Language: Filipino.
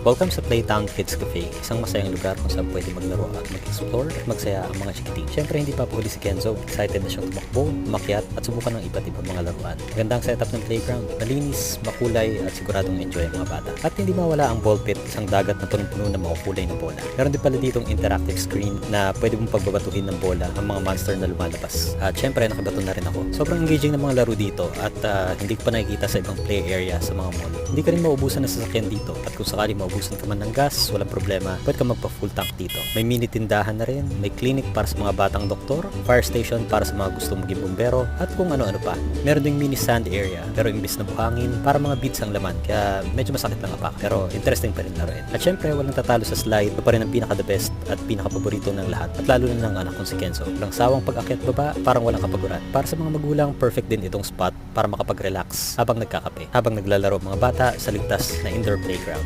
Welcome sa Playtown Kids Cafe, isang masayang lugar kung saan pwede maglaro at mag-explore at magsaya ang mga chikiting. Siyempre hindi pa huli si Kenzo, excited na siyang tumakbo, umakyat at subukan ng iba't ibang mga laruan. Magandang setup ng playground, malinis, makulay at siguradong enjoy ang mga bata. At hindi mawala ang ball pit, isang dagat na punong-puno ng mga kulay na bola. Meron din pala ditong interactive screen na pwede mong pagbabatuhin ng bola ang mga monster na lumalabas. At siyempre nakabato na rin ako. Sobrang engaging ng mga laro dito at hindi ko pa nakikita sa ibang play area sa mga mall. Hindi ka rin maubusan ng sasakyan dito at kung sakali maubusan ka man ng gas, walang problema, pwede ka magpa full tank dito. May mini tindahan na rin, may clinic para sa mga batang doktor, fire station para sa mga gustong maging bumbero, at kung ano-ano pa. Meron ding mini sand area, pero imbis na buhangin, para mga beats ang laman, kaya medyo masakit lang apak, pero interesting pa rin laruin. At syempre, walang tatalo sa slide, ito pa rin ang pinaka-the best at pinaka-paborito ng lahat, at lalo na ng anak kong si Kenzo. Walang sawang pag-akyat baba, parang walang kapaguran. Para sa mga magulang, perfect din itong spot para makapag-relax habang nagkakape, habang naglalaro mga bata sa ligtas na indoor playground.